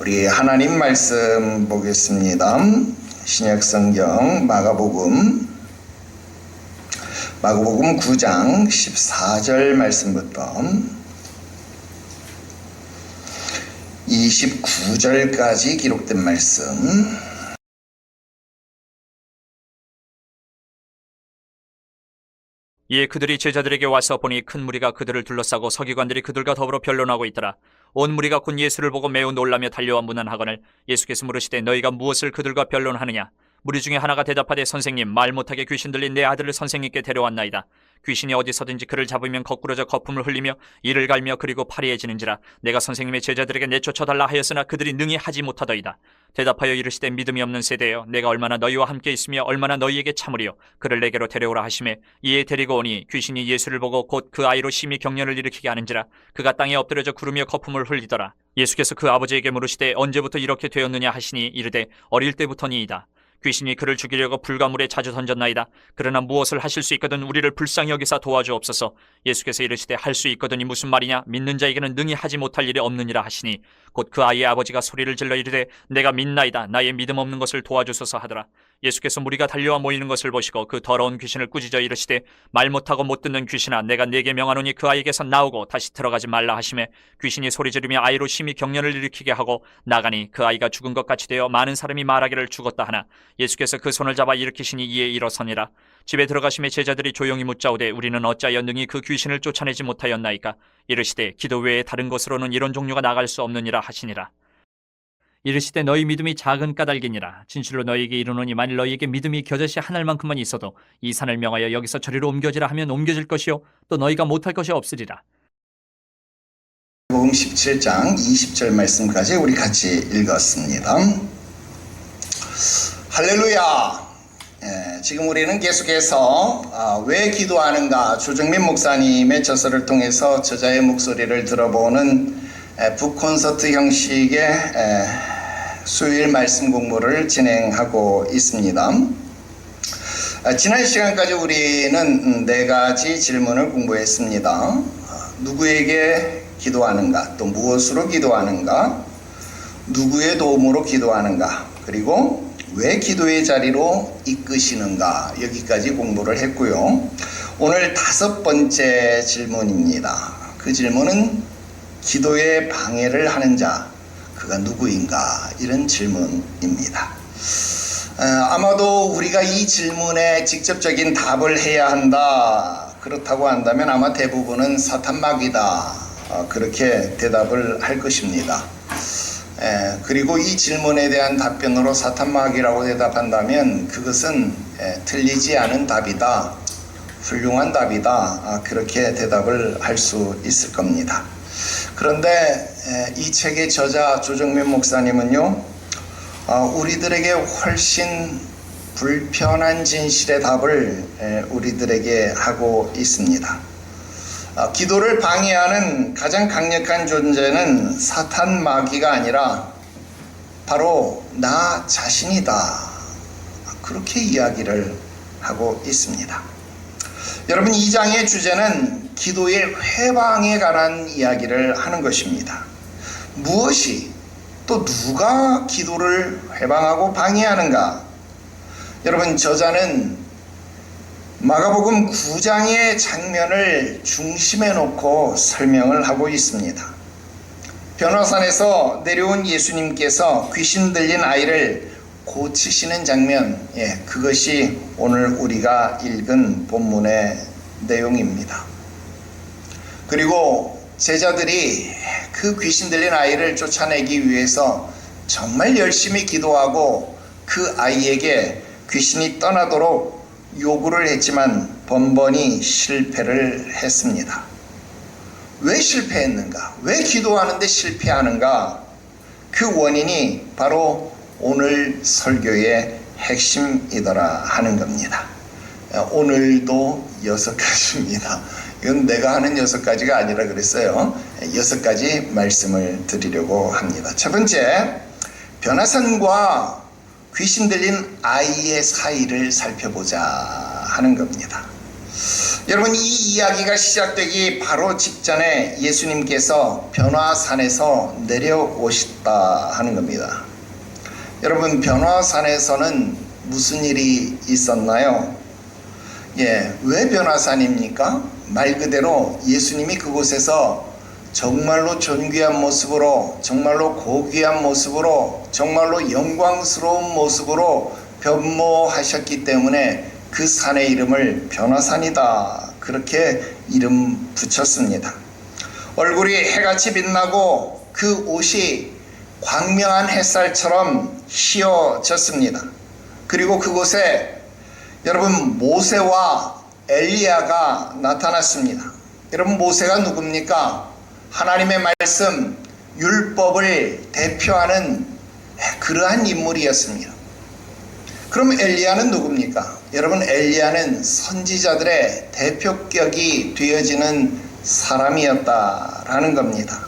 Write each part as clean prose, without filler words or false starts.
우리 하나님 말씀 보겠습니다. 신약성경 마가복음 9장 14절 말씀부터 29절까지 기록된 말씀. 이에 그들이 제자들에게 와서 보니 큰 무리가 그들을 둘러싸고 서기관들이 그들과 더불어 변론하고 있더라. 온 무리가 곧 예수를 보고 매우 놀라며 달려와 문안하거늘 예수께서 물으시되 너희가 무엇을 그들과 변론하느냐. 무리 중에 하나가 대답하되 선생님, 말 못하게 귀신 들린 내 아들을 선생님께 데려왔나이다. 귀신이 어디서든지 그를 잡으면 거꾸러져 거품을 흘리며 이를 갈며 그리고 파리해지는지라. 내가 선생님의 제자들에게 내쫓아달라 하였으나 그들이 능히 하지 못하더이다. 대답하여 이르시되 믿음이 없는 세대여, 내가 얼마나 너희와 함께 있으며 얼마나 너희에게 참으리요. 그를 내게로 데려오라 하시매 이에 데리고 오니 귀신이 예수를 보고 곧 그 아이로 심히 경련을 일으키게 하는지라. 그가 땅에 엎드려져 구르며 거품을 흘리더라. 예수께서 그 아버지에게 물으시되 언제부터 이렇게 되었느냐 하시니 이르되 어릴 때부터니이다. 귀신이 그를 죽이려고 불가물에 자주 던졌나이다. 그러나 무엇을 하실 수 있거든 우리를 불쌍히 여기사 도와주옵소서. 예수께서 이르시되 할 수 있거든이 무슨 말이냐. 믿는 자에게는 능히 하지 못할 일이 없느니라 하시니 곧 그 아이의 아버지가 소리를 질러 이르되 내가 믿나이다. 나의 믿음 없는 것을 도와주소서 하더라. 예수께서 무리가 달려와 모이는 것을 보시고 그 더러운 귀신을 꾸짖어 이르시되 말 못하고 못 듣는 귀신아, 내가 네게 명하노니 그 아이에게서 나오고 다시 들어가지 말라 하시매 귀신이 소리 지르며 아이로 심히 경련을 일으키게 하고 나가니 그 아이가 죽은 것 같이 되어 많은 사람이 말하기를 죽었다 하나 예수께서 그 손을 잡아 일으키시니 이에 일어서니라. 집에 들어가심에 제자들이 조용히 묻자오되 우리는 어찌하여 능히 그 귀신을 쫓아내지 못하였나이까. 이르시되 기도 외에 다른 곳으로는 이런 종류가 나갈 수 없느니라 하시니라. 이르시되 너희 믿음이 작은 까닭이니라. 진실로 너희에게 이르노니 만일 너희에게 믿음이 겨자씨 한 알만큼만 있어도 이 산을 명하여 여기서 저리로 옮겨지라 하면 옮겨질 것이요 또 너희가 못할 것이 없으리라. 복음 17장 20절 말씀까지 우리 같이 읽었습니다. 할렐루야. 지금 우리는 계속해서 왜 기도하는가, 조정민 목사님의 저서를 통해서 저자의 목소리를 들어보는 북콘서트 형식의 수요일 말씀 공부를 진행하고 있습니다. 지난 시간까지 우리는 4가지 질문을 공부했습니다. 누구에게 기도하는가, 또 무엇으로 기도하는가, 누구의 도움으로 기도하는가, 그리고 왜 기도의 자리로 이끄시는가, 여기까지 공부를 했고요. 오늘 5번째 질문입니다. 그 질문은 기도에 방해를 하는 자, 그가 누구인가, 이런 질문입니다. 아마도 우리가 이 질문에 직접적인 답을 해야 한다, 그렇다고 한다면 아마 대부분은 사탄마귀다, 그렇게 대답을 할 것입니다. 그리고 이 질문에 대한 답변으로 사탄마귀라고 대답한다면 그것은 틀리지 않은 답이다, 훌륭한 답이다, 그렇게 대답을 할 수 있을 겁니다. 그런데 이 책의 저자 조정민 목사님은요, 우리들에게 훨씬 불편한 진실의 답을 우리들에게 하고 있습니다. 기도를 방해하는 가장 강력한 존재는 사탄 마귀가 아니라 바로 나 자신이다, 그렇게 이야기를 하고 있습니다. 여러분, 이 장의 주제는 기도의 회방에 관한 이야기를 하는 것입니다. 무엇이, 또 누가 기도를 회방하고 방해하는가? 여러분, 저자는 마가복음 9장의 장면을 중심에 놓고 설명을 하고 있습니다. 변화산에서 내려온 예수님께서 귀신 들린 아이를 고치시는 장면, 그것이 오늘 우리가 읽은 본문의 내용입니다. 그리고 제자들이 그 귀신 들린 아이를 쫓아내기 위해서 정말 열심히 기도하고 그 아이에게 귀신이 떠나도록 요구를 했지만 번번이 실패를 했습니다. 왜 실패했는가? 왜 기도하는데 실패하는가? 그 원인이 바로 오늘 설교의 핵심이더라 하는 겁니다. 오늘도 6가지입니다. 이건 내가 하는 6가지가 아니라 그랬어요. 6가지 말씀을 드리려고 합니다. 첫 번째, 변화산과 귀신 들린 아이의 사이를 살펴보자 하는 겁니다. 여러분, 이 이야기가 시작되기 바로 직전에 예수님께서 변화산에서 내려오셨다 하는 겁니다. 여러분, 변화산에서는 무슨 일이 있었나요? 왜 변화산입니까? 말 그대로 예수님이 그곳에서 정말로 존귀한 모습으로, 정말로 고귀한 모습으로, 정말로 영광스러운 모습으로 변모하셨기 때문에 그 산의 이름을 변화산이다, 그렇게 이름 붙였습니다. 얼굴이 해같이 빛나고 그 옷이 광명한 햇살처럼 휘어졌습니다. 그리고 그곳에 여러분, 모세와 엘리야가 나타났습니다. 여러분, 모세가 누굽니까? 하나님의 말씀, 율법을 대표하는 그러한 인물이었습니다. 그럼 엘리야는 누굽니까? 여러분, 엘리야는 선지자들의 대표격이 되어지는 사람이었다라는 겁니다.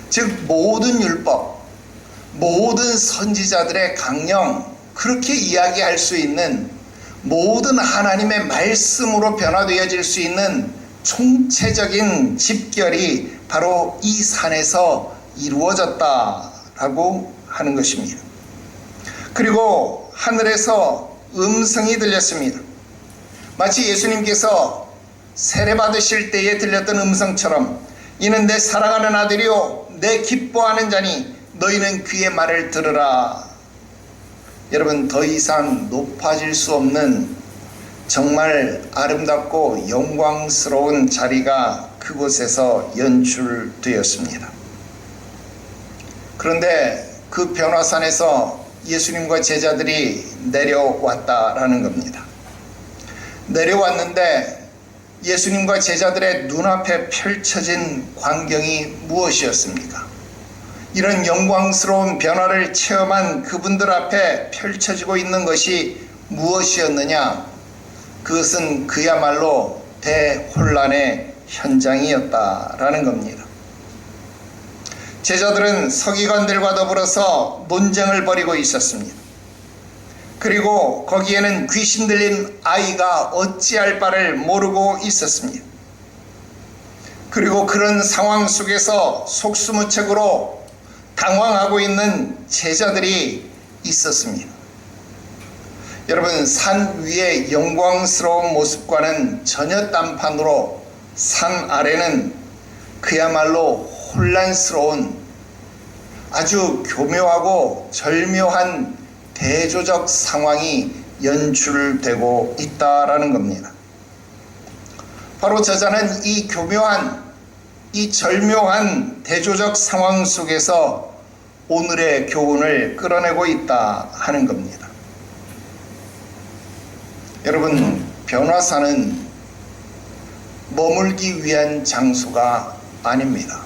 즉, 모든 율법, 모든 선지자들의 강령, 그렇게 이야기할 수 있는 모든 하나님의 말씀으로 변화되어질 수 있는 총체적인 집결이 바로 이 산에서 이루어졌다라고 하는 것입니다. 그리고 하늘에서 음성이 들렸습니다. 마치 예수님께서 세례받으실 때에 들렸던 음성처럼, 이는 내 사랑하는 아들이요 내 기뻐하는 자니 너희는 그의 말을 들으라. 여러분, 더 이상 높아질 수 없는 정말 아름답고 영광스러운 자리가 그곳에서 연출되었습니다. 그런데 그 변화산에서 예수님과 제자들이 내려왔다라는 겁니다. 내려왔는데 예수님과 제자들의 눈앞에 펼쳐진 광경이 무엇이었습니까? 이런 영광스러운 변화를 체험한 그분들 앞에 펼쳐지고 있는 것이 무엇이었느냐? 그것은 그야말로 대혼란의 현장이었다라는 겁니다. 제자들은 서기관들과 더불어서 논쟁을 벌이고 있었습니다. 그리고 거기에는 귀신 들린 아이가 어찌할 바를 모르고 있었습니다. 그리고 그런 상황 속에서 속수무책으로 당황하고 있는 제자들이 있었습니다. 여러분, 산 위의 영광스러운 모습과는 전혀 딴판으로 산 아래는 그야말로 혼란스러운 아주 교묘하고 절묘한 대조적 상황이 연출되고 있다라는 겁니다. 바로 저자는 이 교묘한, 이 절묘한 대조적 상황 속에서 오늘의 교훈을 끌어내고 있다 하는 겁니다. 여러분, 변화산은 머물기 위한 장소가 아닙니다.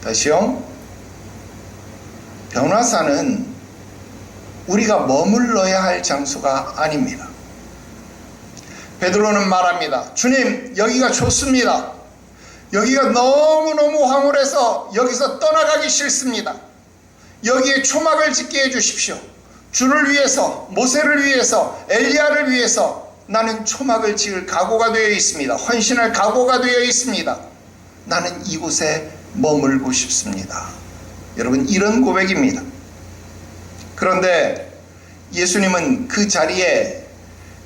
다시요. 변화산은 우리가 머물러야 할 장소가 아닙니다. 베드로는 말합니다. 주님, 여기가 좋습니다. 여기가 너무너무 황홀해서 여기서 떠나가기 싫습니다. 여기에 초막을 짓게 해주십시오. 주를 위해서, 모세를 위해서, 엘리야를 위해서 나는 초막을 지을 각오가 되어 있습니다. 헌신할 각오가 되어 있습니다. 나는 이곳에 머물고 싶습니다. 여러분, 이런 고백입니다. 그런데 예수님은 그 자리에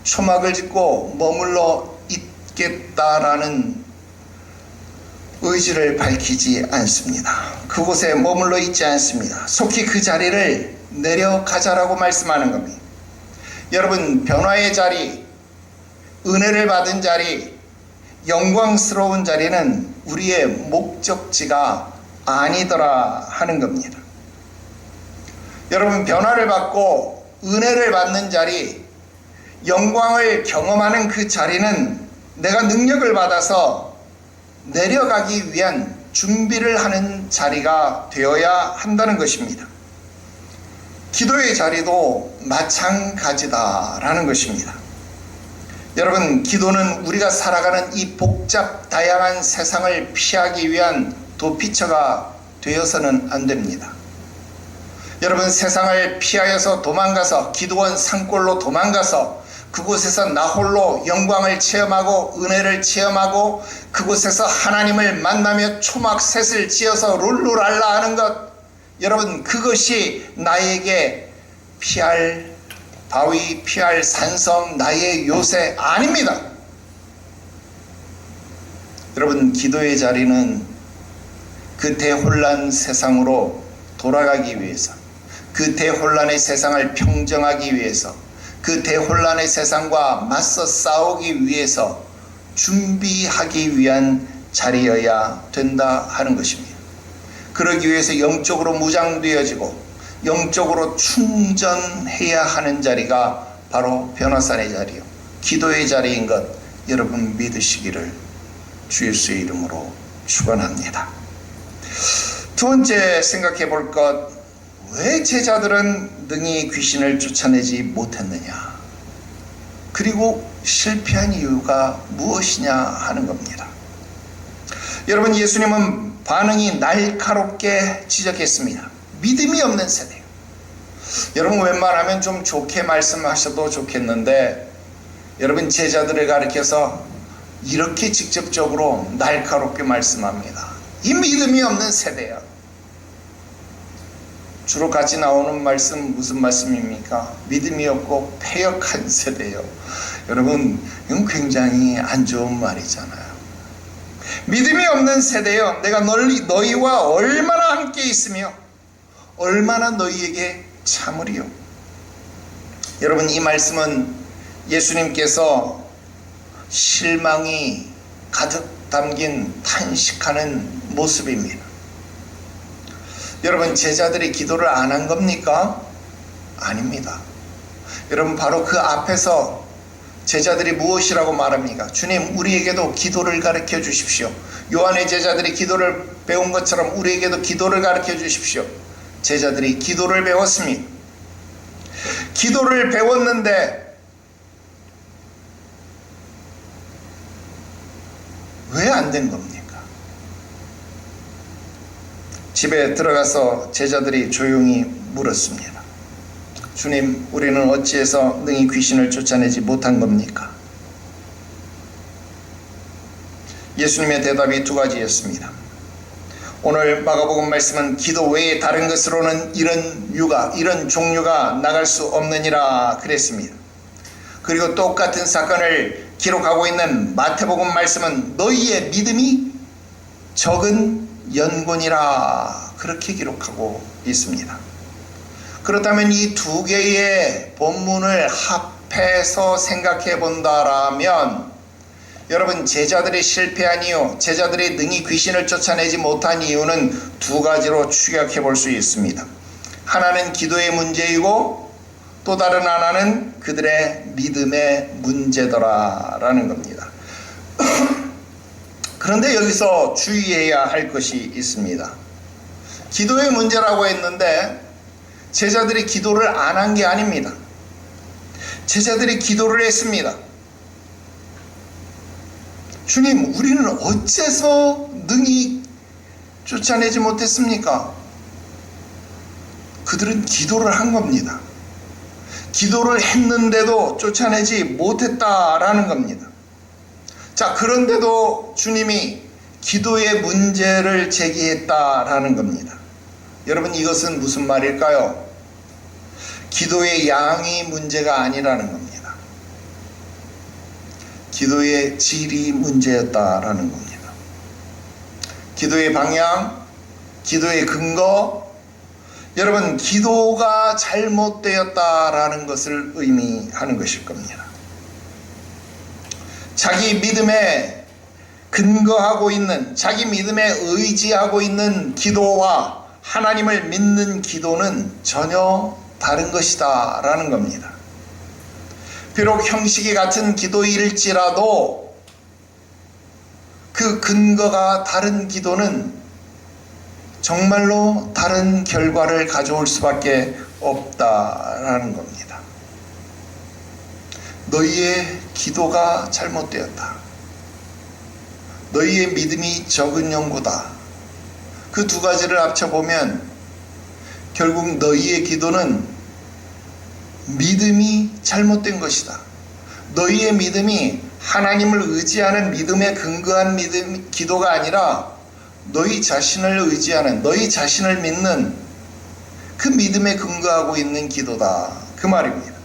초막을 짓고 머물러 있겠다라는 의지를 밝히지 않습니다. 그곳에 머물러 있지 않습니다. 속히 그 자리를 내려가자라고 말씀하는 겁니다. 여러분, 변화의 자리, 은혜를 받은 자리, 영광스러운 자리는 우리의 목적지가 아니더라 하는 겁니다. 여러분, 변화를 받고 은혜를 받는 자리, 영광을 경험하는 그 자리는 내가 능력을 받아서 내려가기 위한 준비를 하는 자리가 되어야 한다는 것입니다. 기도의 자리도 마찬가지다라는 것입니다. 여러분, 기도는 우리가 살아가는 이 복잡 다양한 세상을 피하기 위한 도피처가 되어서는 안 됩니다. 여러분, 세상을 피하여서 도망가서 기도원 산골로 도망가서 그곳에서 나 홀로 영광을 체험하고 은혜를 체험하고 그곳에서 하나님을 만나며 초막셋을 지어서 룰루랄라 하는 것, 여러분 그것이 나에게 피할 바위, 피할 산성, 나의 요새 아닙니다. 여러분 기도의 자리는 그 대혼란 세상으로 돌아가기 위해서, 그 대혼란의 세상을 평정하기 위해서, 그 대혼란의 세상과 맞서 싸우기 위해서 준비하기 위한 자리여야 된다 하는 것입니다. 그러기 위해서 영적으로 무장되어지고 영적으로 충전해야 하는 자리가 바로 변화산의 자리요, 기도의 자리인 것 여러분 믿으시기를 주 예수의 이름으로 축원합니다. 두 번째 생각해 볼 것, 왜 제자들은 능히 귀신을 쫓아내지 못했느냐, 그리고 실패한 이유가 무엇이냐 하는 겁니다. 여러분 예수님은 반응이 날카롭게 지적했습니다. 믿음이 없는 세대요. 여러분 웬만하면 좀 좋게 말씀하셔도 좋겠는데, 여러분 제자들을 가리켜서 이렇게 직접적으로 날카롭게 말씀합니다. 이 믿음이 없는 세대야. 주로 같이 나오는 말씀 무슨 말씀입니까? 믿음이 없고 패역한 세대요. 여러분 이건 굉장히 안 좋은 말이잖아요. 믿음이 없는 세대요, 내가 너희와 얼마나 함께 있으며 얼마나 너희에게 참으리요. 여러분 이 말씀은 예수님께서 실망이 가득 담긴 탄식하는 모습입니다. 여러분 제자들이 기도를 안 한 겁니까? 아닙니다. 여러분 바로 그 앞에서 제자들이 무엇이라고 말합니까? 주님 우리에게도 기도를 가르쳐 주십시오. 요한의 제자들이 기도를 배운 것처럼 우리에게도 기도를 가르쳐 주십시오. 제자들이 기도를 배웠습니다. 기도를 배웠는데 왜 안 된 겁니까? 집에 들어가서 제자들이 조용히 물었습니다. 주님 우리는 어찌해서 능히 귀신을 쫓아내지 못한 겁니까? 예수님의 대답이 두 가지였습니다. 오늘 마가복음 말씀은 기도 외에 다른 것으로는 이런 종류가 나갈 수 없느니라 그랬습니다. 그리고 똑같은 사건을 기록하고 있는 마태복음 말씀은 너희의 믿음이 적은 연곤이라 그렇게 기록하고 있습니다. 그렇다면 이 두 개의 본문을 합해서 생각해 본다라면 여러분 제자들이 실패한 이유, 제자들이 능히 귀신을 쫓아내지 못한 이유는 두 가지로 추격해 볼 수 있습니다. 하나는 기도의 문제이고 또 다른 하나는 그들의 믿음의 문제더라라는 겁니다. 그런데 여기서 주의해야 할 것이 있습니다. 기도의 문제라고 했는데 제자들이 기도를 안 한 게 아닙니다. 제자들이 기도를 했습니다. 주님 우리는 어째서 능히 쫓아내지 못했습니까? 그들은 기도를 한 겁니다. 기도를 했는데도 쫓아내지 못했다라는 겁니다. 자, 그런데도 주님이 기도의 문제를 제기했다라는 겁니다. 여러분 이것은 무슨 말일까요? 기도의 양이 문제가 아니라는 겁니다. 기도의 질이 문제였다라는 겁니다. 기도의 방향, 기도의 근거, 여러분 기도가 잘못되었다라는 것을 의미하는 것일 겁니다. 자기 믿음에 근거하고 있는, 자기 믿음에 의지하고 있는 기도와 하나님을 믿는 기도는 전혀 다른 것이다 라는 겁니다. 비록 형식이 같은 기도일지라도 그 근거가 다른 기도는 정말로 다른 결과를 가져올 수밖에 없다라는 겁니다. 너희의 기도가 잘못되었다. 너희의 믿음이 적은 연고다. 그 두 가지를 합쳐보면 결국 너희의 기도는 믿음이 잘못된 것이다. 너희의 믿음이 하나님을 의지하는 믿음에 근거한 기도가 아니라 너희 자신을 의지하는, 너희 자신을 믿는 그 믿음에 근거하고 있는 기도다, 그 말입니다.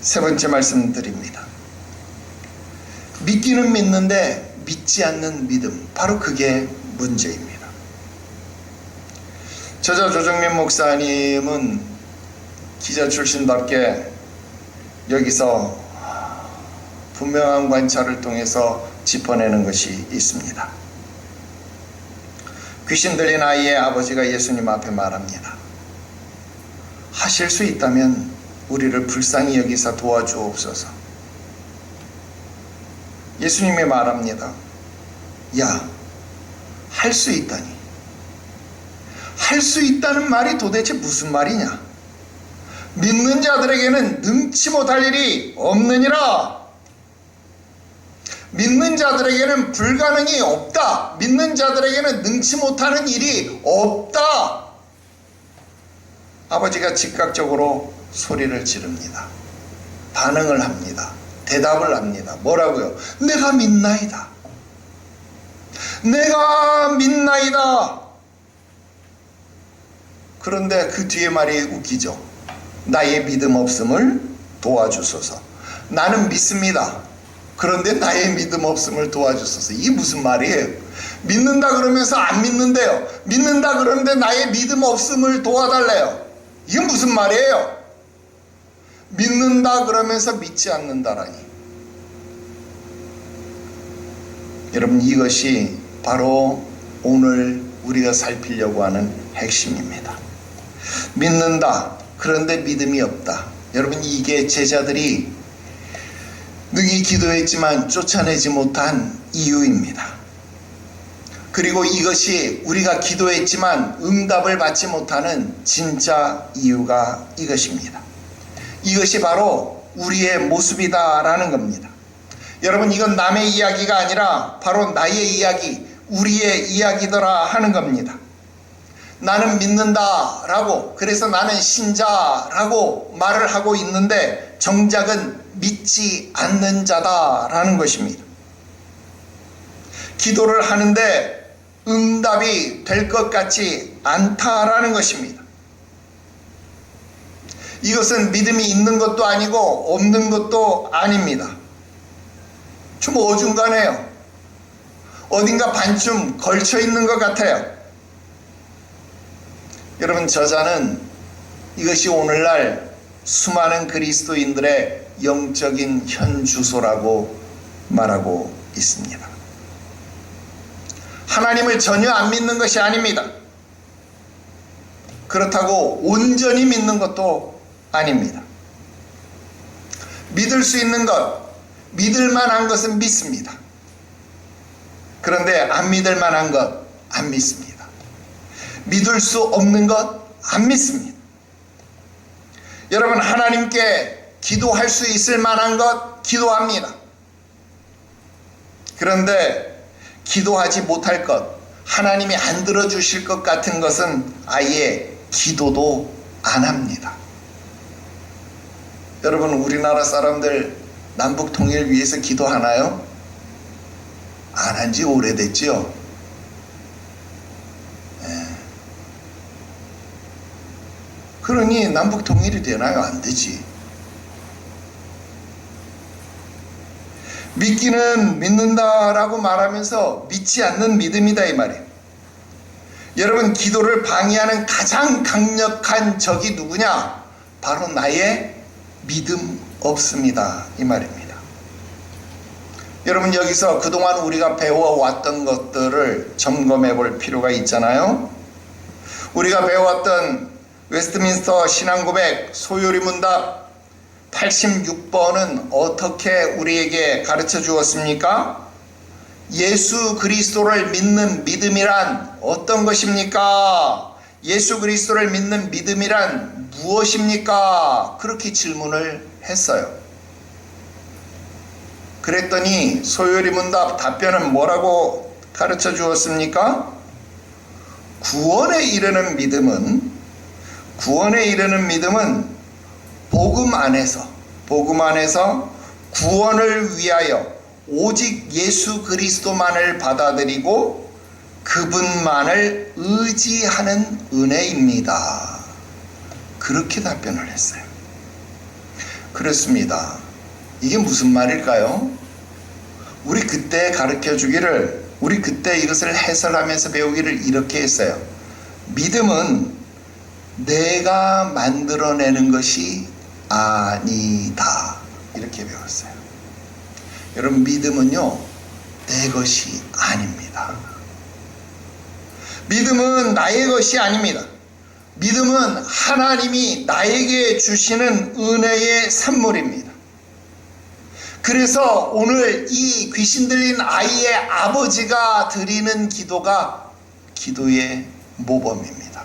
세 번째 말씀드립니다. 믿기는 믿는데 믿지 않는 믿음, 바로 그게 문제입니다. 저자 조정민 목사님은 기자 출신답게 여기서 분명한 관찰을 통해서 짚어내는 것이 있습니다. 귀신 들린 아이의 아버지가 예수님 앞에 말합니다. 하실 수 있다면 우리를 불쌍히 여기사 도와주옵소서. 예수님이 말합니다. 야, 할 수 있다니. 할 수 있다는 말이 도대체 무슨 말이냐? 믿는 자들에게는 능치 못할 일이 없느니라. 믿는 자들에게는 불가능이 없다. 믿는 자들에게는 능치 못하는 일이 없다. 아버지가 즉각적으로 소리를 지릅니다. 반응을 합니다. 대답을 합니다. 뭐라고요? 내가 믿나이다. 내가 믿나이다. 그런데 그 뒤에 말이 웃기죠. 나의 믿음 없음을 도와주소서. 나는 믿습니다. 그런데 나의 믿음 없음을 도와주소서. 이게 무슨 말이에요? 믿는다 그러면서 안 믿는데요. 믿는다 그러는데 나의 믿음 없음을 도와달래요. 이게 무슨 말이에요? 믿는다 그러면서 믿지 않는다라니. 여러분, 이것이 바로 오늘 우리가 살피려고 하는 핵심입니다. 믿는다. 그런데 믿음이 없다. 여러분, 이게 제자들이 능히 기도했지만 쫓아내지 못한 이유입니다. 그리고 이것이 우리가 기도했지만 응답을 받지 못하는 진짜 이유가 이것입니다. 이것이 바로 우리의 모습이다라는 겁니다. 여러분, 이건 남의 이야기가 아니라 바로 나의 이야기, 우리의 이야기더라 하는 겁니다. 나는 믿는다라고, 그래서 나는 신자라고 말을 하고 있는데 정작은 믿지 않는 자다라는 것입니다. 기도를 하는데 응답이 될 것 같지 않다라는 것입니다. 이것은 믿음이 있는 것도 아니고 없는 것도 아닙니다. 좀 어중간해요. 어딘가 반쯤 걸쳐 있는 것 같아요. 여러분, 저자는 이것이 오늘날 수많은 그리스도인들의 영적인 현주소라고 말하고 있습니다. 하나님을 전혀 안 믿는 것이 아닙니다. 그렇다고 온전히 믿는 것도 아닙니다. 믿을 수 있는 것, 믿을 만한 것은 믿습니다. 그런데 안 믿을 만한 것, 안 믿습니다. 믿을 수 없는 것, 안 믿습니다. 여러분, 하나님께 기도할 수 있을 만한 것, 기도합니다. 그런데 기도하지 못할 것, 하나님이 안 들어주실 것 같은 것은 아예 기도도 안 합니다. 여러분, 우리나라 사람들 남북 통일 위해서 기도하나요? 안 한 지 오래됐죠? 그러니 남북 통일이 되나요? 안 되지. 믿기는 믿는다라고 말하면서 믿지 않는 믿음이다, 이 말이에요. 여러분, 기도를 방해하는 가장 강력한 적이 누구냐? 바로 나의 믿음 없습니다, 이 말입니다. 여러분, 여기서 그동안 우리가 배워왔던 것들을 점검해 볼 필요가 있잖아요. 우리가 배워왔던 웨스트민스터 신앙고백 소요리 문답 86번은 어떻게 우리에게 가르쳐 주었습니까? 예수 그리스도를 믿는 믿음이란 어떤 것입니까? 예수 그리스도를 믿는 믿음이란 무엇입니까? 그렇게 질문을 했어요. 그랬더니 소요리 문답 답변은 뭐라고 가르쳐 주었습니까? 구원에 이르는 믿음은 복음 안에서 복음 안에서 구원을 위하여 오직 예수 그리스도만을 받아들이고 그분만을 의지하는 은혜입니다. 그렇게 답변을 했어요. 그렇습니다. 이게 무슨 말일까요? 우리 그때 가르쳐 주기를, 우리 그때 이것을 해설하면서 배우기를 이렇게 했어요. 믿음은 내가 만들어내는 것이 아니다. 이렇게 배웠어요. 여러분, 믿음은요, 내 것이 아닙니다. 믿음은 나의 것이 아닙니다. 믿음은 하나님이 나에게 주시는 은혜의 산물입니다. 그래서 오늘 이 귀신 들린 아이의 아버지가 드리는 기도가 기도의 모범입니다.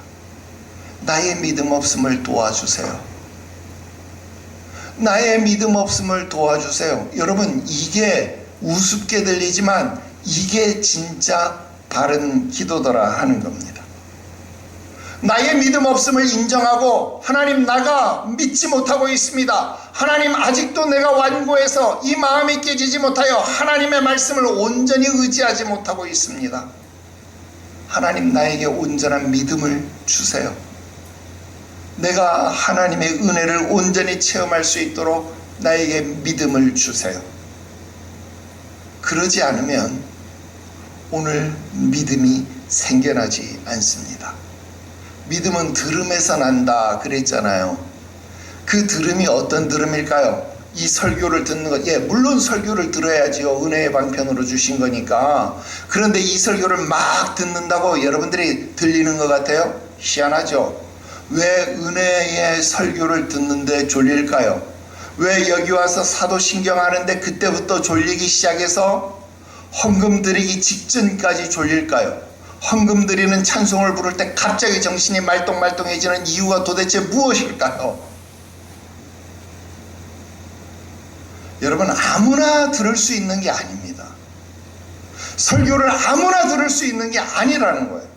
나의 믿음 없음을 도와주세요. 나의 믿음 없음을 도와주세요. 여러분, 이게 우습게 들리지만 이게 진짜 바른 기도더라 하는 겁니다. 나의 믿음 없음을 인정하고, 하나님, 나가 믿지 못하고 있습니다. 하나님, 아직도 내가 완고해서 이 마음이 깨지지 못하여 하나님의 말씀을 온전히 의지하지 못하고 있습니다. 하나님, 나에게 온전한 믿음을 주세요. 내가 하나님의 은혜를 온전히 체험할 수 있도록 나에게 믿음을 주세요. 그러지 않으면 오늘 믿음이 생겨나지 않습니다. 믿음은 들음에서 난다 그랬잖아요. 그 들음이 어떤 들음일까요? 이 설교를 듣는 것, 물론 설교를 들어야지요. 은혜의 방편으로 주신 거니까. 그런데 이 설교를 막 듣는다고 여러분들이 들리는 것 같아요? 희한하죠? 왜 은혜의 설교를 듣는데 졸릴까요? 왜 여기 와서 사도신경 하는데 그때부터 졸리기 시작해서 헌금 드리기 직전까지 졸릴까요? 헌금 드리는 찬송을 부를 때 갑자기 정신이 말똥말똥해지는 이유가 도대체 무엇일까요? 여러분, 아무나 들을 수 있는 게 아닙니다. 설교를 아무나 들을 수 있는 게 아니라는 거예요.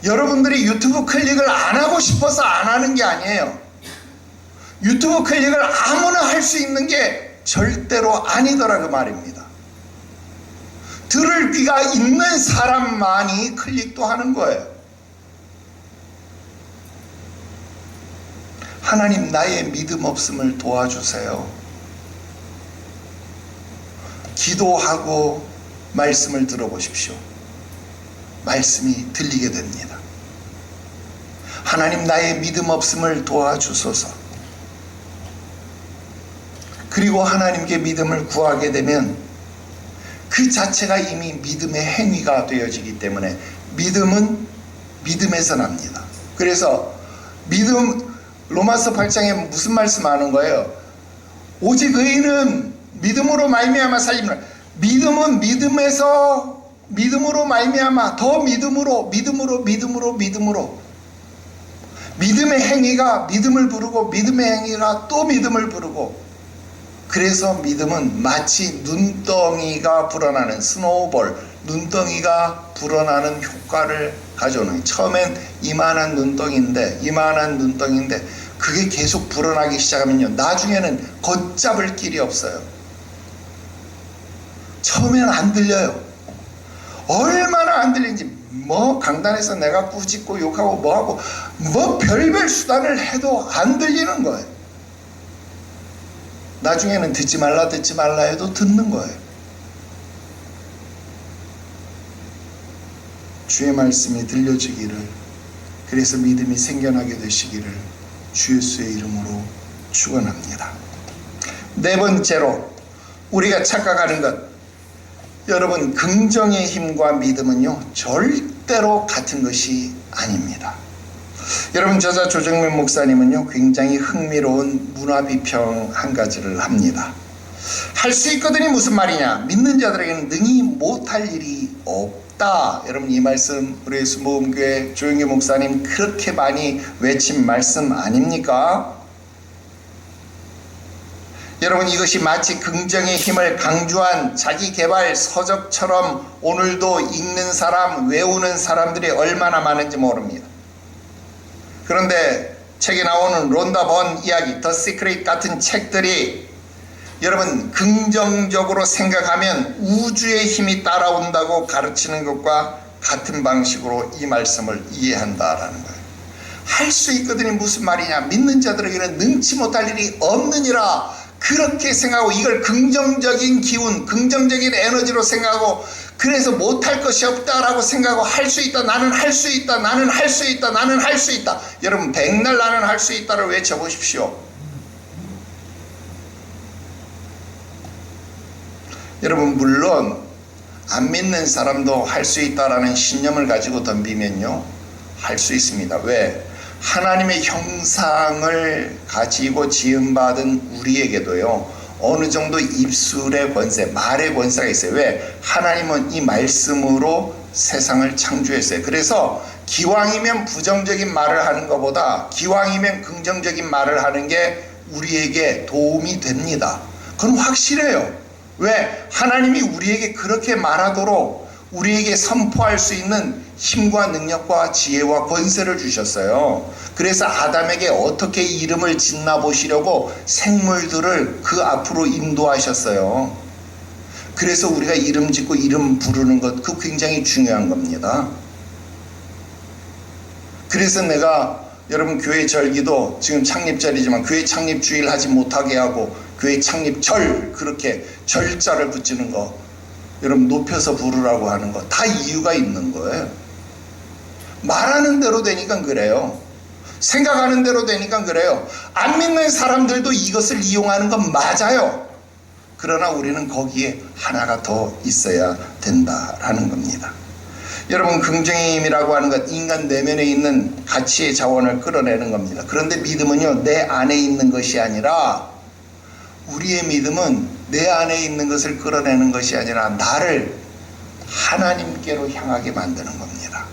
여러분들이 유튜브 클릭을 안 하고 싶어서 안 하는 게 아니에요. 유튜브 클릭을 아무나 할 수 있는 게 절대로 아니더라 그 말입니다. 들을 귀가 있는 사람만이 클릭도 하는 거예요. 하나님, 나의 믿음 없음을 도와주세요. 기도하고 말씀을 들어보십시오. 말씀이 들리게 됩니다. 하나님, 나의 믿음 없음을 도와주소서. 그리고 하나님께 믿음을 구하게 되면 그 자체가 이미 믿음의 행위가 되어지기 때문에 믿음은 믿음에서 납니다. 그래서 믿음, 로마서 8장에 무슨 말씀하는 거예요? 오직 의인은 믿음으로 말미암아 살림을. 믿음은 믿음으로 말미암아 더 믿음으로 믿음의 행위가 믿음을 부르고 믿음의 행위가 또 믿음을 부르고, 그래서 믿음은 마치 눈덩이가 불어나는 스노우볼, 눈덩이가 불어나는 효과를 가져오는, 처음엔 이만한 눈덩이인데 그게 계속 불어나기 시작하면요, 나중에는 걷잡을 길이 없어요. 처음에는 안 들려요. 얼마나 안 들리는지, 강단에서 내가 꾸짖고 욕하고 뭐하고 별별 수단을 해도 안 들리는 거예요. 나중에는 듣지 말라 해도 듣는 거예요. 주의 말씀이 들려지기를, 그래서 믿음이 생겨나게 되시기를 주 예수의 이름으로 축원합니다. 네 번째로 우리가 착각하는 것, 여러분, 긍정의 힘과 믿음은요 절대로 같은 것이 아닙니다. 여러분, 저자 조정면 목사님은요 굉장히 흥미로운 문화 비평 한 가지를 합니다. 할 수 있거든이 무슨 말이냐? 믿는 자들에게는 능히 못할 일이 없다. 여러분, 이 말씀 우리 예수모험교회 조영기 목사님 그렇게 많이 외친 말씀 아닙니까? 여러분, 이것이 마치 긍정의 힘을 강조한 자기개발 서적처럼 오늘도 읽는 사람, 외우는 사람들이 얼마나 많은지 모릅니다. 그런데 책에 나오는 론다 번 이야기, 더 시크릿 같은 책들이 여러분 긍정적으로 생각하면 우주의 힘이 따라온다고 가르치는 것과 같은 방식으로 이 말씀을 이해한다라는 거예요. 할 수 있거든요. 무슨 말이냐? 믿는 자들에게는 능치 못할 일이 없느니라. 그렇게 생각하고 이걸 긍정적인 기운, 긍정적인 에너지로 생각하고 그래서 못할 것이 없다라고 생각하고 할 수 있다. 나는 할 수 있다. 나는 할 수 있다. 나는 할 수 있다. 여러분 백날 나는 할 수 있다를 외쳐보십시오. 여러분 물론 안 믿는 사람도 할 수 있다라는 신념을 가지고 덤비면요 할 수 있습니다. 왜? 하나님의 형상을 가지고 지음받은 우리에게도요 어느 정도 입술의 권세, 말의 권세가 있어요. 왜? 하나님은 이 말씀으로 세상을 창조했어요. 그래서 기왕이면 부정적인 말을 하는 것보다 기왕이면 긍정적인 말을 하는 게 우리에게 도움이 됩니다. 그건 확실해요. 왜? 하나님이 우리에게 그렇게 말하도록 우리에게 선포할 수 있는 힘과 능력과 지혜와 권세를 주셨어요. 그래서 아담에게 어떻게 이름을 짓나 보시려고 생물들을 그 앞으로 인도하셨어요. 그래서 우리가 이름 짓고 이름 부르는 것, 그 굉장히 중요한 겁니다. 그래서 내가 여러분 교회 절기도 지금 창립절이지만 교회 창립주일 하지 못하게 하고 교회 창립절 그렇게 절자를 붙이는 거 여러분 높여서 부르라고 하는 거 다 이유가 있는 거예요. 말하는 대로 되니까 그래요. 생각하는 대로 되니까 그래요. 안 믿는 사람들도 이것을 이용하는 건 맞아요. 그러나 우리는 거기에 하나가 더 있어야 된다라는 겁니다. 여러분 긍정의 힘이라고 하는 것 인간 내면에 있는 가치의 자원을 끌어내는 겁니다. 그런데 믿음은요 내 안에 있는 것이 아니라 우리의 믿음은 내 안에 있는 것을 끌어내는 것이 아니라 나를 하나님께로 향하게 만드는 겁니다.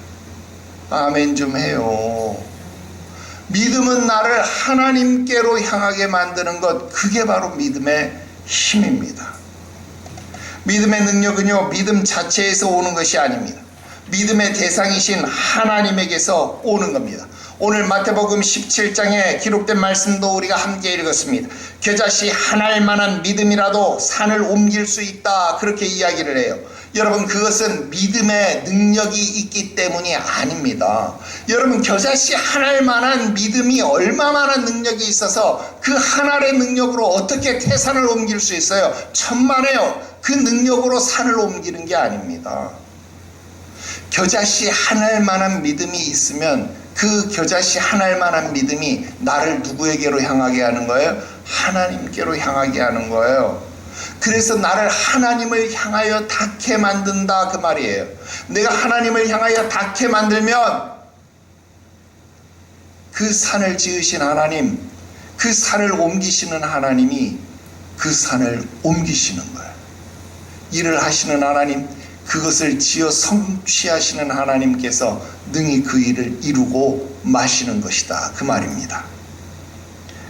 아멘 좀 해요. 믿음은 나를 하나님께로 향하게 만드는 것, 그게 바로 믿음의 힘입니다. 믿음의 능력은요 믿음 자체에서 오는 것이 아닙니다. 믿음의 대상이신 하나님에게서 오는 겁니다. 오늘 마태복음 17장에 기록된 말씀도 우리가 함께 읽었습니다. 겨자씨 하나일 만한 믿음이라도 산을 옮길 수 있다 그렇게 이야기를 해요. 여러분 그것은 믿음의 능력이 있기 때문이 아닙니다. 여러분 겨자씨 하나일 만한 믿음이 얼마만한 능력이 있어서 그 하나의 능력으로 어떻게 태산을 옮길 수 있어요? 천만에요. 그 능력으로 산을 옮기는 게 아닙니다. 겨자씨 하나일 만한 믿음이 있으면 그 겨자씨 하나일 만한 믿음이 나를 누구에게로 향하게 하는 거예요? 하나님께로 향하게 하는 거예요. 그래서 나를 하나님을 향하여 닿게 만든다 그 말이에요. 내가 하나님을 향하여 닿게 만들면 그 산을 지으신 하나님, 그 산을 옮기시는 하나님이 그 산을 옮기시는 거예요. 일을 하시는 하나님, 그것을 지어 성취하시는 하나님께서 능히 그 일을 이루고 마시는 것이다 그 말입니다.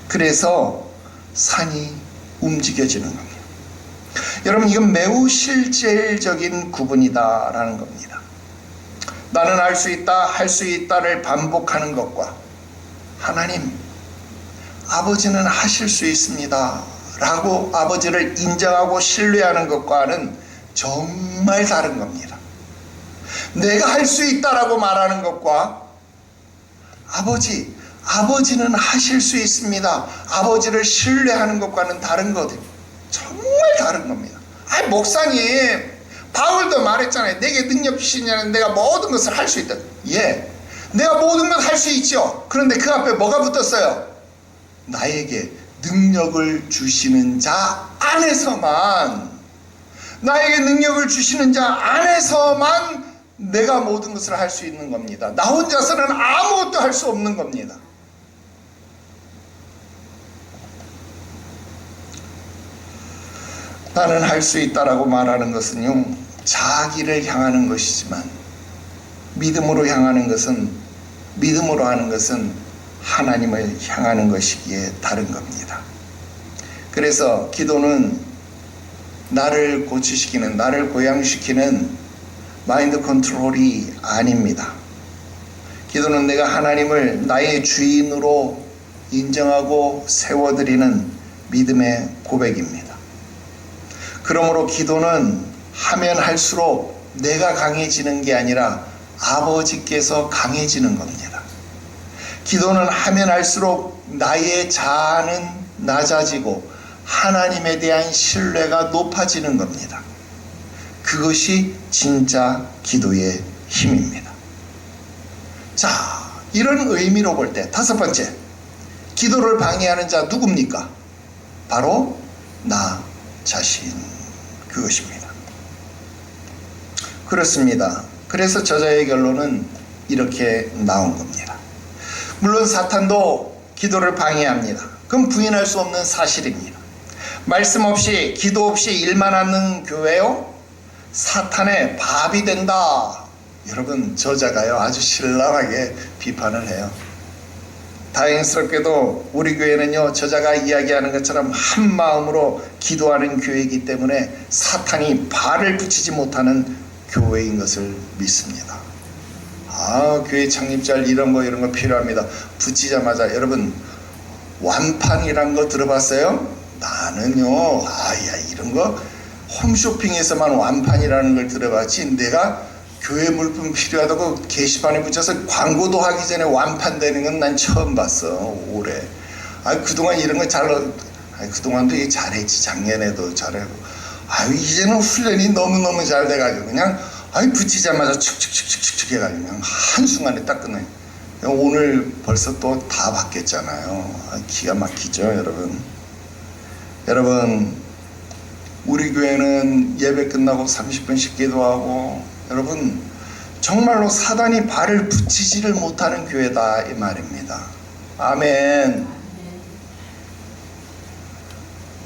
그래서 산이 움직여지는 겁니다. 여러분 이건 매우 실질적인 구분이다 라는 겁니다. 나는 할 수 있다 할 수 있다를 반복하는 것과 하나님 아버지는 하실 수 있습니다 라고 아버지를 인정하고 신뢰하는 것과는 정말 다른 겁니다. 내가 할 수 있다라고 말하는 것과 아버지는 하실 수 있습니다. 아버지를 신뢰하는 것과는 다른 거거든요. 정말 다른 겁니다. 아니 목사님 바울도 말했잖아요. 내게 능력 주시냐는 내가 모든 것을 할 수 있다. 예, 내가 모든 것 할 수 있죠. 그런데 그 앞에 뭐가 붙었어요? 나에게 능력을 주시는 자 안에서만, 나에게 능력을 주시는 자 안에서만 내가 모든 것을 할 수 있는 겁니다. 나 혼자서는 아무것도 할 수 없는 겁니다. 나는 할 수 있다라고 말하는 것은요 자기를 향하는 것이지만 믿음으로 향하는 것은, 믿음으로 하는 것은 하나님을 향하는 것이기에 다른 겁니다. 그래서 기도는 나를 고치시키는, 나를 고양시키는 마인드 컨트롤이 아닙니다. 기도는 내가 하나님을 나의 주인으로 인정하고 세워드리는 믿음의 고백입니다. 그러므로 기도는 하면 할수록 내가 강해지는 게 아니라 아버지께서 강해지는 겁니다. 기도는 하면 할수록 나의 자아는 낮아지고 하나님에 대한 신뢰가 높아지는 겁니다. 그것이 진짜 기도의 힘입니다. 자, 이런 의미로 볼 때 다섯 번째, 기도를 방해하는 자 누굽니까? 바로 나 자신, 그것입니다. 그렇습니다. 그래서 저자의 결론은 이렇게 나온 겁니다. 물론 사탄도 기도를 방해합니다. 그건 부인할 수 없는 사실입니다. 말씀 없이 기도 없이 일만 하는 교회요, 사탄의 밥이 된다. 여러분, 저자가요 아주 신랄하게 비판을 해요. 다행스럽게도 우리 교회는요, 저자가 이야기하는 것처럼 한 마음으로 기도하는 교회이기 때문에 사탄이 발을 붙이지 못하는 교회인 것을 믿습니다. 교회 창립잘 이런 거 필요합니다. 붙이자마자 여러분, 완판이란 거 들어봤어요? 나는요, 이런 거 홈쇼핑에서만 완판이라는 걸 들어봤지, 내가 교회 물품 필요하다고 게시판에 붙여서 광고도 하기 전에 완판되는 건 난 처음 봤어, 올해. 그동안 이런 거 그동안도 이게 잘했지. 작년에도 잘하고. 이제는 훈련이 너무너무 잘 돼가지고 그냥 붙이자마자 축축축축축 해가지고 그냥 한순간에 딱 끝나요. 오늘 벌써 또 다 바뀌었잖아요. 기가 막히죠, 여러분. 여러분, 우리 교회는 예배 끝나고 30분씩 기도하고, 여러분, 정말로 사단이 발을 붙이지를 못하는 교회다, 이 말입니다. 아멘.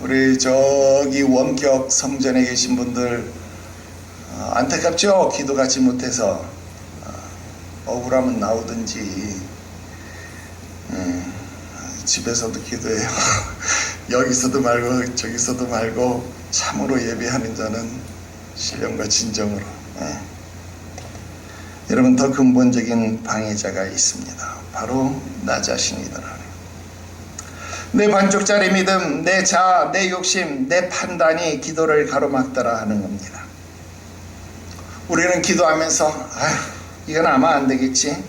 우리 저기 원격 성전에 계신 분들, 안타깝죠? 기도 같이 못해서. 억울하면 나오든지, 집에서도 기도해요. 여기서도 말고 저기서도 말고 참으로 예배하는 자는 신령과 진정으로. 여러분, 더 근본적인 방해자가 있습니다. 바로 나 자신이더라. 내 반쪽짜리 믿음, 내 자아, 내 욕심, 내 판단이 기도를 가로막더라 하는 겁니다. 우리는 기도하면서 이건 아마 안 되겠지,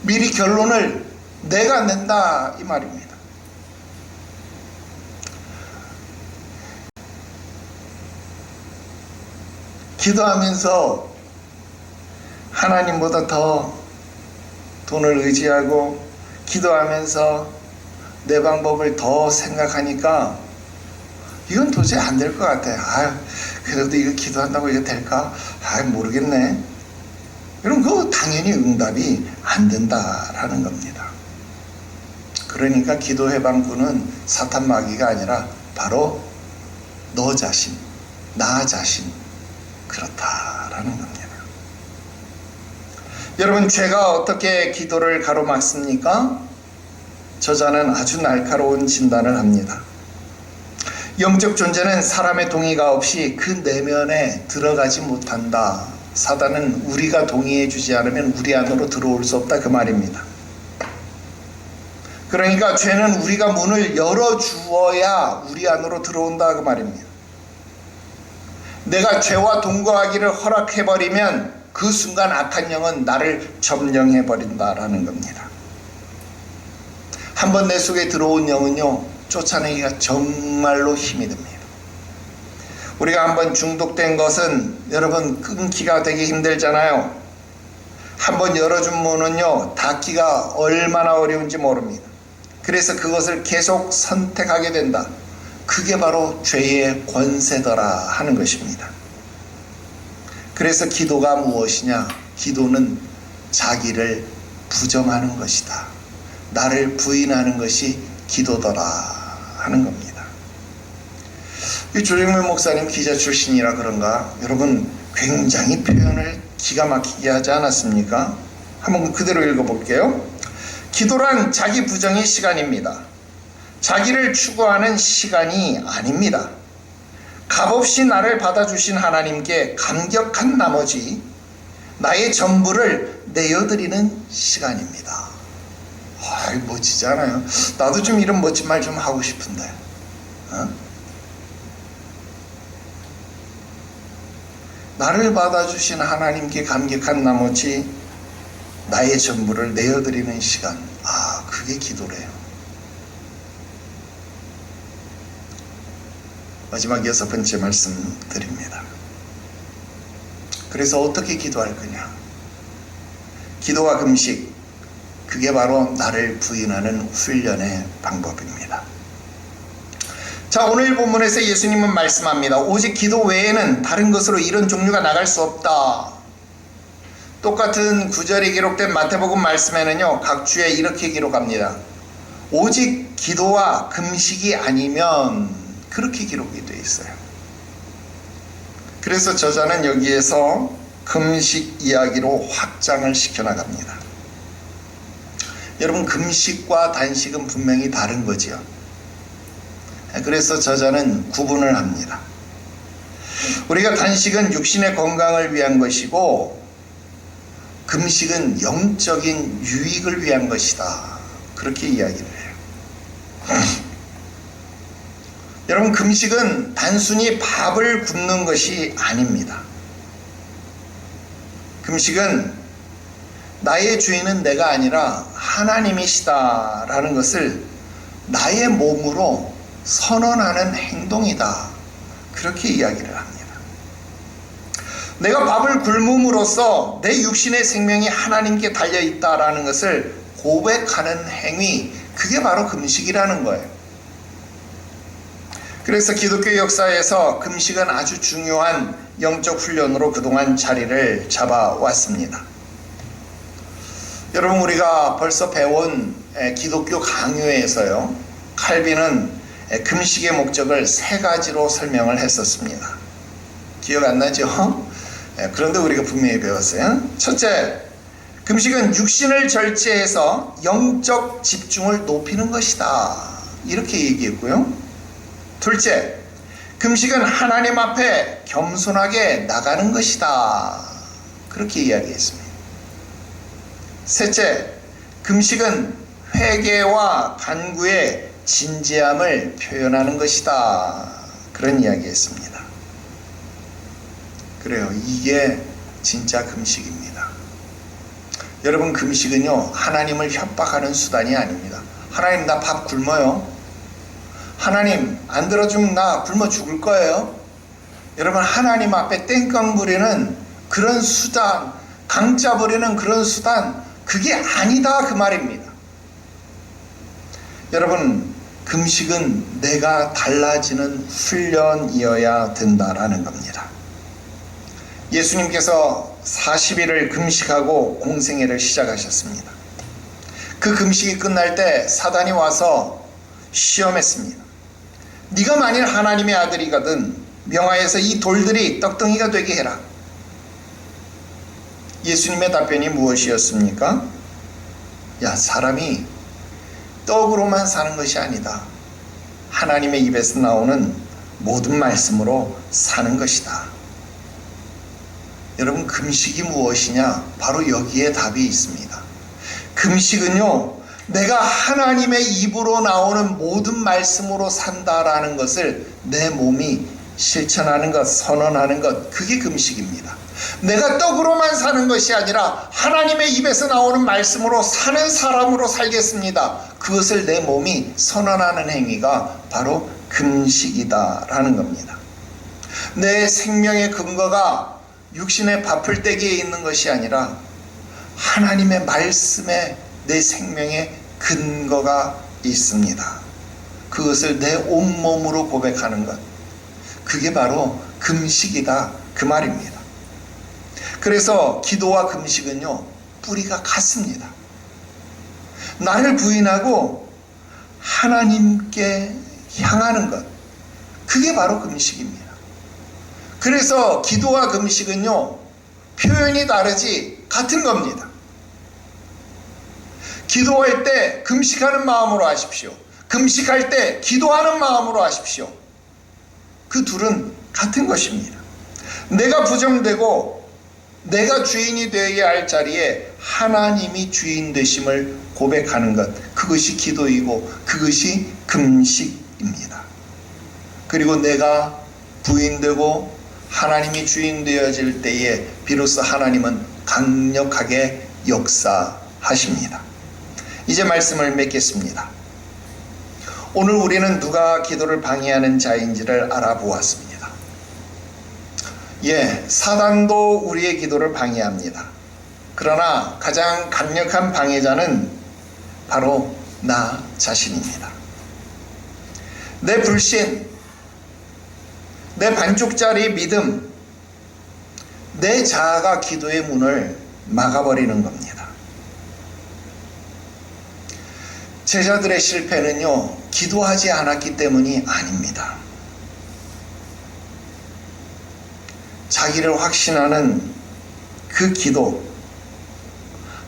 미리 결론을 내가 낸다, 이 말입니다. 기도하면서 하나님보다 더 돈을 의지하고, 기도하면서 내 방법을 더 생각하니까 이건 도저히 안 될 것 같아. 그래도 이거 기도한다고 이거 될까? 모르겠네. 이런 거 당연히 응답이 안 된다라는 겁니다. 그러니까 기도 해방꾼은 사탄 마귀가 아니라 바로 너 자신, 나 자신, 그렇다라는 겁니다. 여러분, 죄가 어떻게 기도를 가로막습니까? 저자는 아주 날카로운 진단을 합니다. 영적 존재는 사람의 동의가 없이 그 내면에 들어가지 못한다. 사단은 우리가 동의해 주지 않으면 우리 안으로 들어올 수 없다, 그 말입니다. 그러니까 죄는 우리가 문을 열어주어야 우리 안으로 들어온다, 그 말입니다. 내가 죄와 동거하기를 허락해버리면 그 순간 악한 영은 나를 점령해버린다라는 겁니다. 한번 내 속에 들어온 영은요, 쫓아내기가 정말로 힘이 듭니다. 우리가 한번 중독된 것은 여러분 끊기가 되게 힘들잖아요. 한번 열어준 문은요, 닫기가 얼마나 어려운지 모릅니다. 그래서 그것을 계속 선택하게 된다. 그게 바로 죄의 권세더라 하는 것입니다. 그래서 기도가 무엇이냐? 기도는 자기를 부정하는 것이다. 나를 부인하는 것이 기도더라 하는 겁니다. 이 조정면 목사님 기자 출신이라 그런가, 여러분 굉장히 표현을 기가 막히게 하지 않았습니까? 한번 그대로 읽어볼게요. 기도란 자기 부정의 시간입니다. 자기를 추구하는 시간이 아닙니다. 값없이 나를 받아주신 하나님께 감격한 나머지 나의 전부를 내어드리는 시간입니다. 아이, 멋지잖아요. 나도 좀 이런 멋진 말 좀 하고 싶은데. 어? 나를 받아주신 하나님께 감격한 나머지 나의 전부를 내어드리는 시간. 아, 그게 기도래요. 마지막 6번째 말씀 드립니다. 그래서 어떻게 기도할 거냐? 기도와 금식, 그게 바로 나를 부인하는 훈련의 방법입니다. 자, 오늘 본문에서 예수님은 말씀합니다. 오직 기도 외에는 다른 것으로 이런 종류가 나갈 수 없다. 똑같은 구절이 기록된 마태복음 말씀에는요, 각 주에 이렇게 기록합니다. 오직 기도와 금식이 아니면, 그렇게 기록이 되어 있어요. 그래서 저자는 여기에서 금식 이야기로 확장을 시켜나갑니다. 여러분, 금식과 단식은 분명히 다른 거지요. 그래서 저자는 구분을 합니다. 우리가 단식은 육신의 건강을 위한 것이고 금식은 영적인 유익을 위한 것이다. 그렇게 이야기를 해요. 여러분, 금식은 단순히 밥을 굶는 것이 아닙니다. 금식은 나의 주인은 내가 아니라 하나님이시다라는 것을 나의 몸으로 선언하는 행동이다. 그렇게 이야기를 합니다. 내가 밥을 굶음으로써 내 육신의 생명이 하나님께 달려있다라는 것을 고백하는 행위, 그게 바로 금식이라는 거예요. 그래서 기독교 역사에서 금식은 아주 중요한 영적 훈련으로 그동안 자리를 잡아왔습니다. 여러분, 우리가 벌써 배운 기독교 강요에서요, 칼빈은 금식의 목적을 3가지로 설명을 했었습니다. 기억 안 나죠? 그런데 우리가 분명히 배웠어요. 첫째, 금식은 육신을 절제해서 영적 집중을 높이는 것이다. 이렇게 얘기했고요. 둘째, 금식은 하나님 앞에 겸손하게 나가는 것이다. 그렇게 이야기했습니다. 셋째, 금식은 회개와 간구의 진지함을 표현하는 것이다. 그런 이야기했습니다. 그래요. 이게 진짜 금식입니다. 여러분, 금식은요, 하나님을 협박하는 수단이 아닙니다. 하나님, 나 밥 굶어요. 하나님, 안 들어주면 나 굶어 죽을 거예요. 여러분, 하나님 앞에 땡깡 부리는 그런 수단, 강짜 부리는 그런 수단, 그게 아니다, 그 말입니다. 여러분, 금식은 내가 달라지는 훈련이어야 된다라는 겁니다. 예수님께서 40일을 금식하고 공생애를 시작하셨습니다. 그 금식이 끝날 때 사단이 와서 시험했습니다. 네가 만일 하나님의 아들이거든 명하여서 이 돌들이 떡덩이가 되게 해라. 예수님의 답변이 무엇이었습니까? 야, 사람이 떡으로만 사는 것이 아니다. 하나님의 입에서 나오는 모든 말씀으로 사는 것이다. 여러분, 금식이 무엇이냐? 바로 여기에 답이 있습니다. 금식은요, 내가 하나님의 입으로 나오는 모든 말씀으로 산다라는 것을 내 몸이 실천하는 것, 선언하는 것, 그게 금식입니다. 내가 떡으로만 사는 것이 아니라 하나님의 입에서 나오는 말씀으로 사는 사람으로 살겠습니다. 그것을 내 몸이 선언하는 행위가 바로 금식이다라는 겁니다. 내 생명의 근거가 육신의 밥풀떼기에 있는 것이 아니라 하나님의 말씀에 내 생명의 근거가 있습니다. 그것을 내 온몸으로 고백하는 것, 그게 바로 금식이다, 그 말입니다. 그래서 기도와 금식은요, 뿌리가 같습니다. 나를 부인하고 하나님께 향하는 것, 그게 바로 금식입니다. 그래서 기도와 금식은요, 표현이 다르지 같은 겁니다. 기도할 때 금식하는 마음으로 하십시오. 금식할 때 기도하는 마음으로 하십시오. 그 둘은 같은 것입니다. 내가 부정되고 내가 주인이 되어야 할 자리에 하나님이 주인 되심을 고백하는 것, 그것이 기도이고 그것이 금식입니다. 그리고 내가 부인되고 하나님이 주인 되어질 때에 비로소 하나님은 강력하게 역사하십니다. 이제 말씀을 맺겠습니다. 오늘 우리는 누가 기도를 방해하는 자인지를 알아보았습니다. 사단도 우리의 기도를 방해합니다. 그러나 가장 강력한 방해자는 바로 나 자신입니다. 내 불신, 내 반쪽짜리 믿음, 내 자아가 기도의 문을 막아버리는 겁니다. 제자들의 실패는요, 기도하지 않았기 때문이 아닙니다. 자기를 확신하는 그 기도,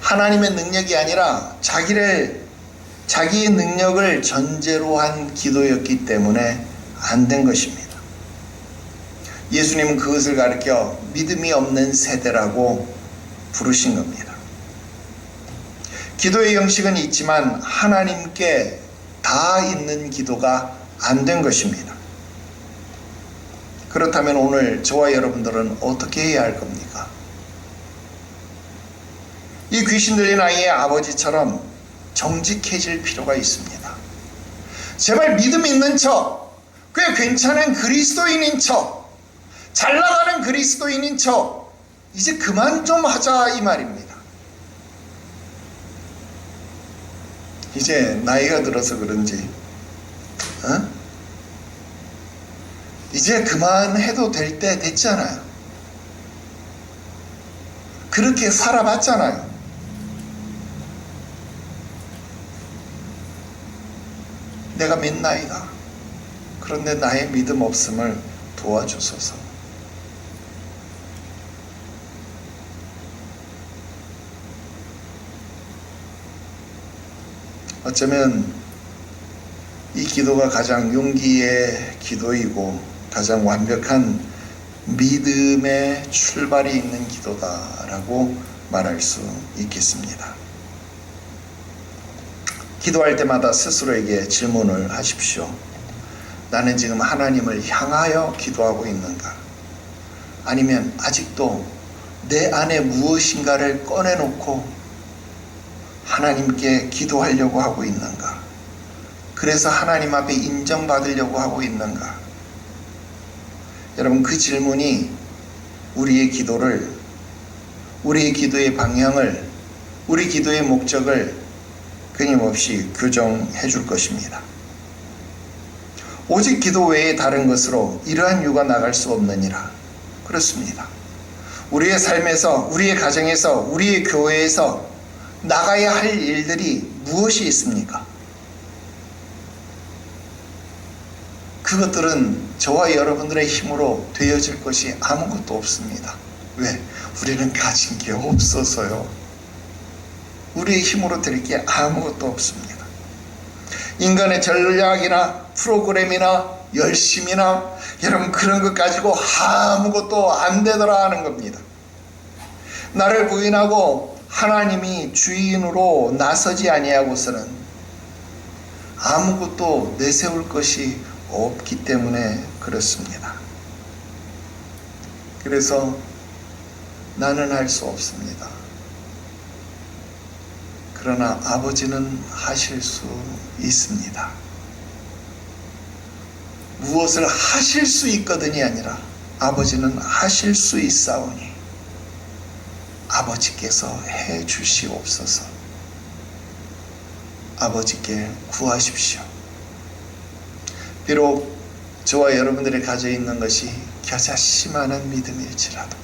하나님의 능력이 아니라 자기의 능력을 전제로 한 기도였기 때문에 안 된 것입니다. 예수님은 그것을 가리켜 믿음이 없는 세대라고 부르신 겁니다. 기도의 형식은 있지만 하나님께 다 있는 기도가 안 된 것입니다. 그렇다면 오늘 저와 여러분들은 어떻게 해야 할 겁니까? 이 귀신 들린 아이의 아버지처럼 정직해질 필요가 있습니다. 제발 믿음 있는 척, 꽤 괜찮은 그리스도인인 척, 잘 나가는 그리스도인인 척, 이제 그만 좀 하자 이 말입니다. 이제 나이가 들어서 그런지 이제 그만해도 될 때 됐잖아요. 그렇게 살아봤잖아요. 내가 몇 나이다. 그런데 나의 믿음 없음을 도와주소서. 어쩌면 이 기도가 가장 용기의 기도이고 가장 완벽한 믿음의 출발이 있는 기도다라고 말할 수 있겠습니다. 기도할 때마다 스스로에게 질문을 하십시오. 나는 지금 하나님을 향하여 기도하고 있는가? 아니면 아직도 내 안에 무엇인가를 꺼내놓고 하나님께 기도하려고 하고 있는가? 그래서 하나님 앞에 인정받으려고 하고 있는가? 여러분, 그 질문이 우리의 기도를, 우리의 기도의 방향을, 우리 기도의 목적을 끊임없이 교정해 줄 것입니다. 오직 기도 외에 다른 것으로 이러한 유가 나갈 수 없느니라. 그렇습니다. 우리의 삶에서, 우리의 가정에서, 우리의 교회에서 나가야 할 일들이 무엇이 있습니까? 그것들은 저와 여러분들의 힘으로 되어질 것이 아무것도 없습니다. 왜? 우리는 가진 게 없어서요. 우리의 힘으로 될 게 아무것도 없습니다. 인간의 전략이나 프로그램이나 열심이나 여러분 그런 것 가지고 아무것도 안 되더라 하는 겁니다. 나를 부인하고 하나님이 주인으로 나서지 아니하고서는 아무것도 내세울 것이 없기 때문에 그렇습니다. 그래서 나는 할 수 없습니다. 그러나 아버지는 하실 수 있습니다. 무엇을 하실 수 있거든이 아니라 아버지는 하실 수 있사오니 아버지께서 해 주시옵소서. 아버지께 구하십시오. 비록 저와 여러분들이 가져 있는 것이 겨자씨만한 믿음일지라도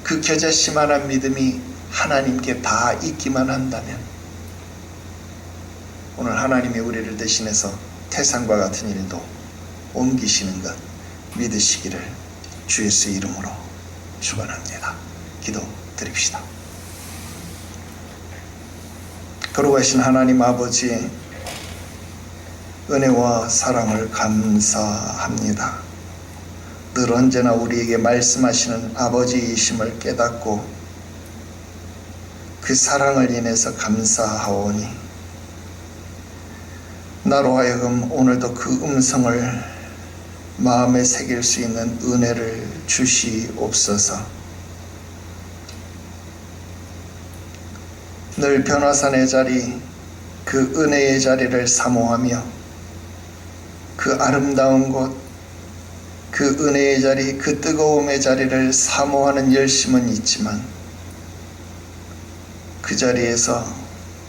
그 겨자씨만한 믿음이 하나님께 다 있기만 한다면 오늘 하나님이 우리를 대신해서 태산과 같은 일도 옮기시는 것 믿으시기를 주 예수의 이름으로 축원합니다. 기도 드립시다. 거룩하신 하나님 아버지, 은혜와 사랑을 감사합니다. 늘 언제나 우리에게 말씀하시는 아버지이심을 깨닫고 그 그 사랑을 인해서 감사하오니 나로 하여금 오늘도 그 음성을 마음에 새길 수 있는 은혜를 주시옵소서. 늘 변화산의 자리, 그 은혜의 자리를 사모하며 그 아름다운 곳, 그 은혜의 자리, 그 뜨거움의 자리를 사모하는 열심은 있지만 그 자리에서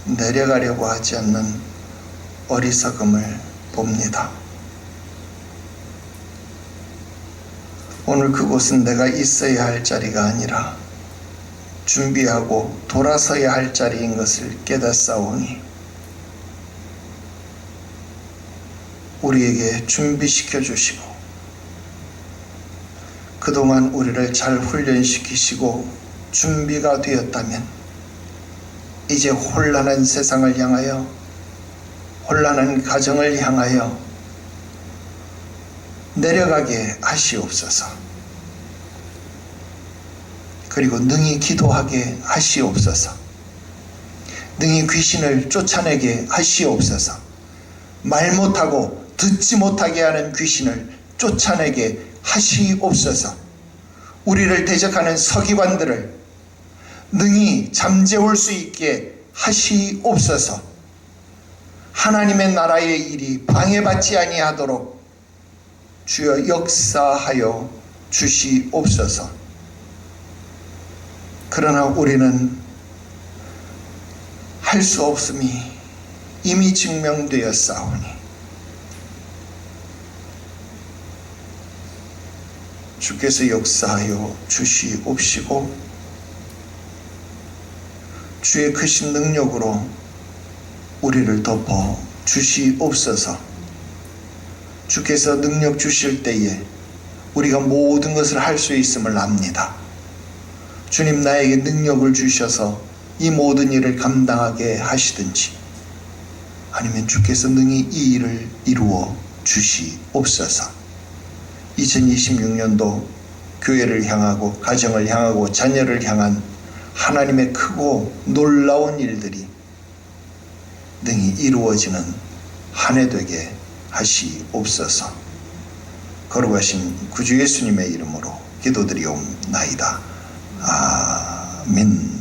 내려가려고 하지 않는 어리석음을 봅니다. 오늘 그곳은 내가 있어야 할 자리가 아니라 준비하고 돌아서야 할 자리인 것을 깨닫사오니 우리에게 준비시켜 주시고 그동안 우리를 잘 훈련시키시고 준비가 되었다면 이제 혼란한 세상을 향하여, 혼란한 가정을 향하여 내려가게 하시옵소서. 그리고 능히 기도하게 하시옵소서. 능히 귀신을 쫓아내게 하시옵소서. 말 못하고 듣지 못하게 하는 귀신을 쫓아내게 하시옵소서. 우리를 대적하는 서기관들을 능히 잠재울 수 있게 하시옵소서. 하나님의 나라의 일이 방해받지 아니하도록 주여 역사하여 주시옵소서. 그러나 우리는 할 수 없음이 이미 증명되었사오니 주께서 역사하여 주시옵시고 주의 크신 능력으로 우리를 덮어 주시옵소서. 주께서 능력 주실 때에 우리가 모든 것을 할 수 있음을 압니다. 주님, 나에게 능력을 주셔서 이 모든 일을 감당하게 하시든지 아니면 주께서 능히 이 일을 이루어 주시옵소서. 2026년도 교회를 향하고 가정을 향하고 자녀를 향한 하나님의 크고 놀라운 일들이 능히 이루어지는 한 해 되게 하시옵소서. 거룩하신 구주 예수님의 이름으로 기도드리옵나이다. 아멘.